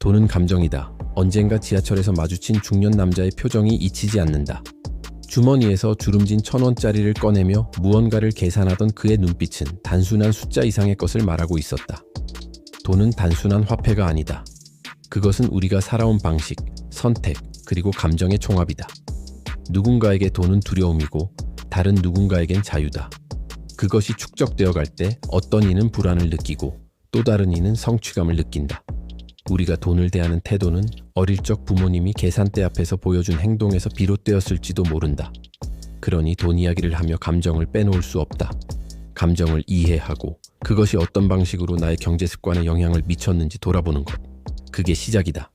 돈은 감정이다. 언젠가 지하철에서 마주친 중년 남자의 표정이 잊히지 않는다. 주머니에서 주름진 1,000원짜리를 꺼내며 무언가를 계산하던 그의 눈빛은 단순한 숫자 이상의 것을 말하고 있었다. 돈은 단순한 화폐가 아니다. 그것은 우리가 살아온 방식, 선택, 그리고 감정의 총합이다. 누군가에게 돈은 두려움이고 다른 누군가에겐 자유다. 그것이 축적되어 갈 때 어떤 이는 불안을 느끼고 또 다른 이는 성취감을 느낀다. 우리가 돈을 대하는 태도는 어릴 적 부모님이 계산대 앞에서 보여준 행동에서 비롯되었을지도 모른다. 그러니 돈 이야기를 하며 감정을 빼놓을 수 없다. 감정을 이해하고 그것이 어떤 방식으로 나의 경제 습관에 영향을 미쳤는지 돌아보는 것. 그게 시작이다.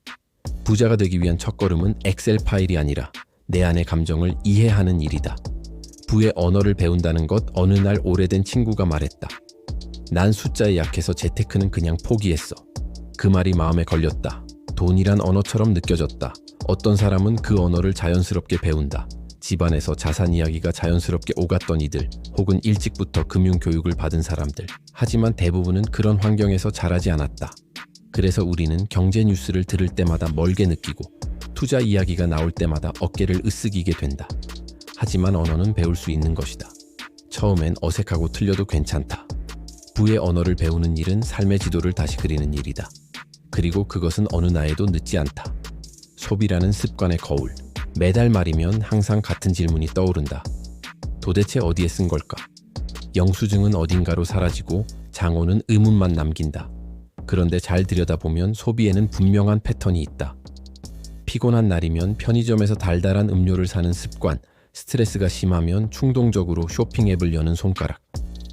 부자가 되기 위한 첫걸음은 엑셀 파일이 아니라 내 안의 감정을 이해하는 일이다. 부의 언어를 배운다는 것. 어느 날 오래된 친구가 말했다. 난 숫자에 약해서 재테크는 그냥 포기했어. 그 말이 마음에 걸렸다. 돈이란 언어처럼 느껴졌다. 어떤 사람은 그 언어를 자연스럽게 배운다. 집안에서 자산 이야기가 자연스럽게 오갔던 이들, 혹은 일찍부터 금융교육을 받은 사람들. 하지만 대부분은 그런 환경에서 자라지 않았다. 그래서 우리는 경제 뉴스를 들을 때마다 멀게 느끼고 투자 이야기가 나올 때마다 어깨를 으쓱이게 된다. 하지만 언어는 배울 수 있는 것이다. 처음엔 어색하고 틀려도 괜찮다. 부의 언어를 배우는 일은 삶의 지도를 다시 그리는 일이다. 그리고 그것은 어느 나이에도 늦지 않다. 소비라는 습관의 거울. 매달 말이면 항상 같은 질문이 떠오른다. 도대체 어디에 쓴 걸까? 영수증은 어딘가로 사라지고 장호는 의문만 남긴다. 그런데 잘 들여다보면 소비에는 분명한 패턴이 있다. 피곤한 날이면 편의점에서 달달한 음료를 사는 습관, 스트레스가 심하면 충동적으로 쇼핑 앱을 여는 손가락.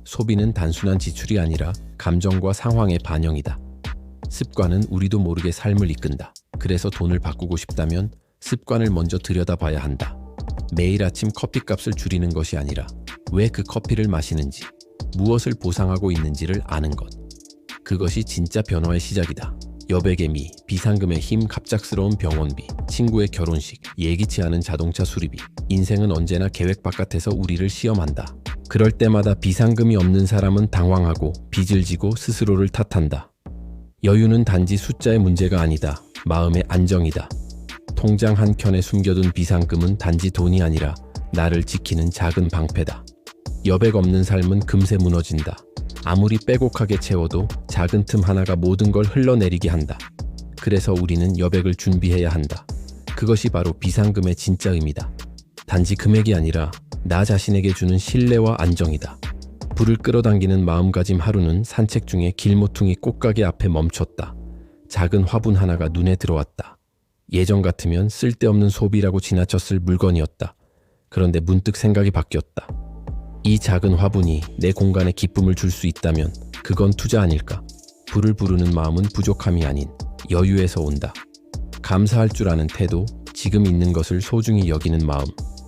소비는 단순한 지출이 아니라 감정과 상황의 반영이다. 습관은 우리도 모르게 삶을 이끈다. 그래서 돈을 바꾸고 싶다면 습관을 먼저 들여다봐야 한다. 매일 아침 커피값을 줄이는 것이 아니라 왜 그 커피를 마시는지, 무엇을 보상하고 있는지를 아는 것. 그것이 진짜 변화의 시작이다. 여백의 미, 비상금의 힘, 갑작스러운 병원비, 친구의 결혼식, 예기치 않은 자동차 수리비. 인생은 언제나 계획 바깥에서 우리를 시험한다. 그럴 때마다 비상금이 없는 사람은 당황하고 빚을 지고 스스로를 탓한다. 여유는 단지 숫자의 문제가 아니다. 마음의 안정이다. 통장 한켠에 숨겨둔 비상금은 단지 돈이 아니라 나를 지키는 작은 방패다. 여백 없는 삶은 금세 무너진다. 아무리 빼곡하게 채워도 작은 틈 하나가 모든 걸 흘러내리게 한다. 그래서 우리는 여백을 준비해야 한다. 그것이 바로 비상금의 진짜 의미다. 단지 금액이 아니라 나 자신에게 주는 신뢰와 안정이다. 불을 끌어당기는 마음가짐. 하루는 산책 중에 길모퉁이 꽃가게 앞에 멈췄다. 작은 화분 하나가 눈에 들어왔다. 예전 같으면 쓸데없는 소비라고 지나쳤을 물건이었다. 그런데 문득 생각이 바뀌었다. 이 작은 화분이 내 공간에 기쁨을 줄 수 있다면 그건 투자 아닐까? 불을 부르는 마음은 부족함이 아닌 여유에서 온다. 감사할 줄 아는 태도, 지금 있는 것을 소중히 여기는 마음,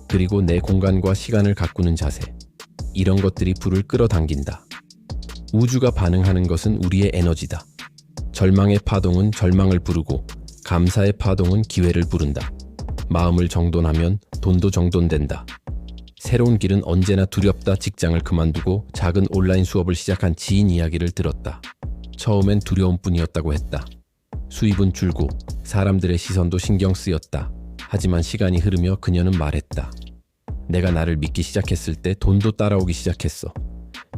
그리고 내 공간과 시간을 가꾸는 자세. 이런 것들이 불을 끌어당긴다. 우주가 반응하는 것은 우리의 에너지다. 절망의 파동은 절망을 부르고 감사의 파동은 기회를 부른다. 마음을 정돈하면 돈도 정돈된다. 새로운 길은 언제나 두렵다. 직장을 그만두고 작은 온라인 수업을 시작한 지인 이야기를 들었다. 처음엔 두려움뿐이었다고 했다. 수입은 줄고 사람들의 시선도 신경 쓰였다. 하지만 시간이 흐르며 그녀는 말했다. 내가 나를 믿기 시작했을 때 돈도 따라오기 시작했어.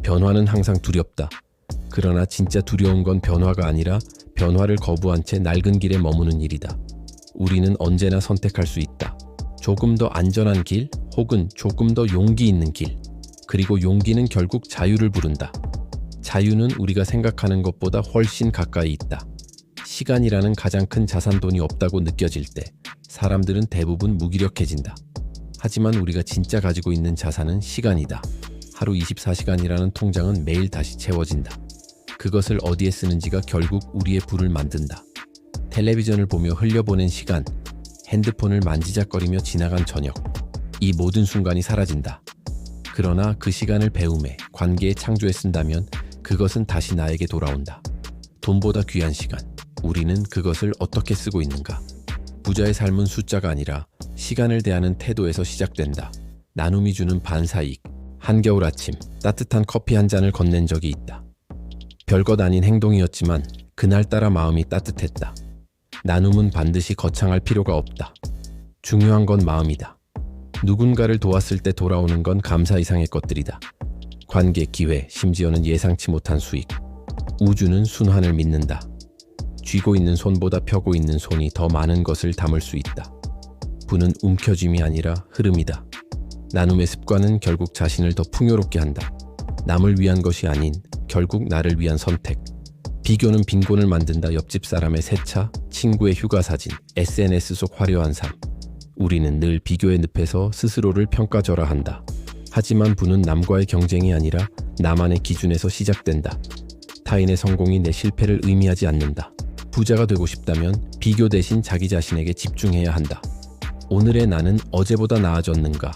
변화는 항상 두렵다. 그러나 진짜 두려운 건 변화가 아니라 변화를 거부한 채 낡은 길에 머무는 일이다. 우리는 언제나 선택할 수 있다. 조금 더 안전한 길, 혹은 조금 더 용기 있는 길. 그리고 용기는 결국 자유를 부른다. 자유는 우리가 생각하는 것보다 훨씬 가까이 있다. 시간이라는 가장 큰 자산. 돈이 없다고 느껴질 때 사람들은 대부분 무기력해진다. 하지만 우리가 진짜 가지고 있는 자산은 시간이다. 하루 24시간이라는 통장은 매일 다시 채워진다. 그것을 어디에 쓰는지가 결국 우리의 부를 만든다. 텔레비전을 보며 흘려보낸 시간, 핸드폰을 만지작거리며 지나간 저녁. 이 모든 순간이 사라진다. 그러나 그 시간을 배움에, 관계에 창조에 쓴다면 그것은 다시 나에게 돌아온다. 돈보다 귀한 시간. 우리는 그것을 어떻게 쓰고 있는가? 부자의 삶은 숫자가 아니라 시간을 대하는 태도에서 시작된다. 나눔이 주는 반사이익. 한겨울 아침 따뜻한 커피 한 잔을 건넨 적이 있다. 별것 아닌 행동이었지만 그날따라 마음이 따뜻했다. 나눔은 반드시 거창할 필요가 없다. 중요한 건 마음이다. 누군가를 도왔을 때 돌아오는 건 감사 이상의 것들이다. 관계, 기회, 심지어는 예상치 못한 수익. 우주는 순환을 믿는다. 쥐고 있는 손보다 펴고 있는 손이 더 많은 것을 담을 수 있다. 부는 움켜짐이 아니라 흐름이다. 나눔의 습관은 결국 자신을 더 풍요롭게 한다. 남을 위한 것이 아닌 결국 나를 위한 선택. 비교는 빈곤을 만든다. 옆집 사람의 새 차, 친구의 휴가 사진, SNS 속 화려한 삶. 우리는 늘 비교의 늪에서 스스로를 평가절하한다. 하지만 부는 남과의 경쟁이 아니라 나만의 기준에서 시작된다. 타인의 성공이 내 실패를 의미하지 않는다. 부자가 되고 싶다면 비교 대신 자기 자신에게 집중해야 한다. 오늘의 나는 어제보다 나아졌는가?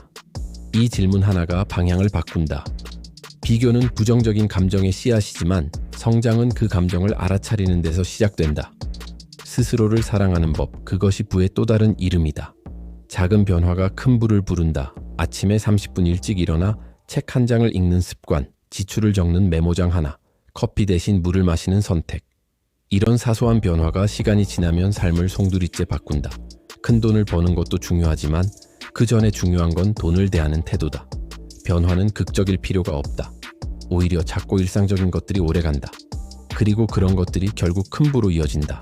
이 질문 하나가 방향을 바꾼다. 비교는 부정적인 감정의 씨앗이지만 성장은 그 감정을 알아차리는 데서 시작된다. 스스로를 사랑하는 법, 그것이 부의 또 다른 이름이다. 작은 변화가 큰 부를 부른다. 아침에 30분 일찍 일어나 책 한 장을 읽는 습관, 지출을 적는 메모장 하나, 커피 대신 물을 마시는 선택. 이런 사소한 변화가 시간이 지나면 삶을 송두리째 바꾼다. 큰 돈을 버는 것도 중요하지만 그 전에 중요한 건 돈을 대하는 태도다. 변화는 극적일 필요가 없다. 오히려 작고 일상적인 것들이 오래간다. 그리고 그런 것들이 결국 큰 부로 이어진다.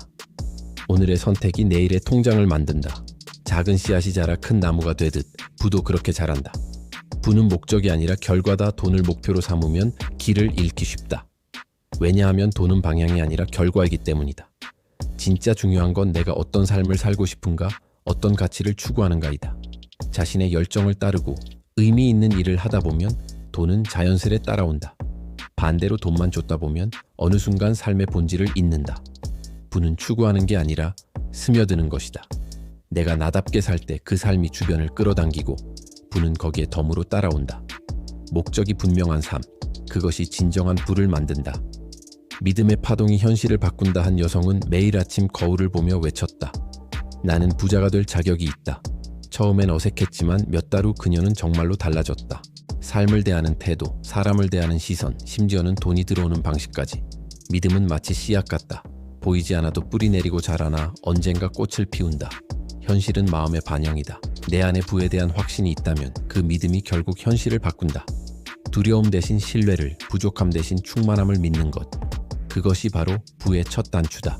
오늘의 선택이 내일의 통장을 만든다. 작은 씨앗이 자라 큰 나무가 되듯 부도 그렇게 자란다. 부는 목적이 아니라 결과다. 돈을 목표로 삼으면 길을 잃기 쉽다. 왜냐하면 돈은 방향이 아니라 결과이기 때문이다. 진짜 중요한 건 내가 어떤 삶을 살고 싶은가, 어떤 가치를 추구하는가이다. 자신의 열정을 따르고 의미 있는 일을 하다 보면 돈은 자연스레 따라온다. 반대로 돈만 쫓다 보면 어느 순간 삶의 본질을 잊는다. 부는 추구하는 게 아니라 스며드는 것이다. 내가 나답게 살 때 그 삶이 주변을 끌어당기고 부는 거기에 덤으로 따라온다. 목적이 분명한 삶, 그것이 진정한 부를 만든다. 믿음의 파동이 현실을 바꾼다. 한 여성은 매일 아침 거울을 보며 외쳤다. 나는 부자가 될 자격이 있다. 처음엔 어색했지만 몇 달 후 그녀는 정말로 달라졌다. 삶을 대하는 태도, 사람을 대하는 시선, 심지어는 돈이 들어오는 방식까지. 믿음은 마치 씨앗 같다. 보이지 않아도 뿌리 내리고 자라나 언젠가 꽃을 피운다. 현실은 마음의 반영이다. 내 안에 부에 대한 확신이 있다면 그 믿음이 결국 현실을 바꾼다. 두려움 대신 신뢰를, 부족함 대신 충만함을 믿는 것. 그것이 바로 부의 첫 단추다.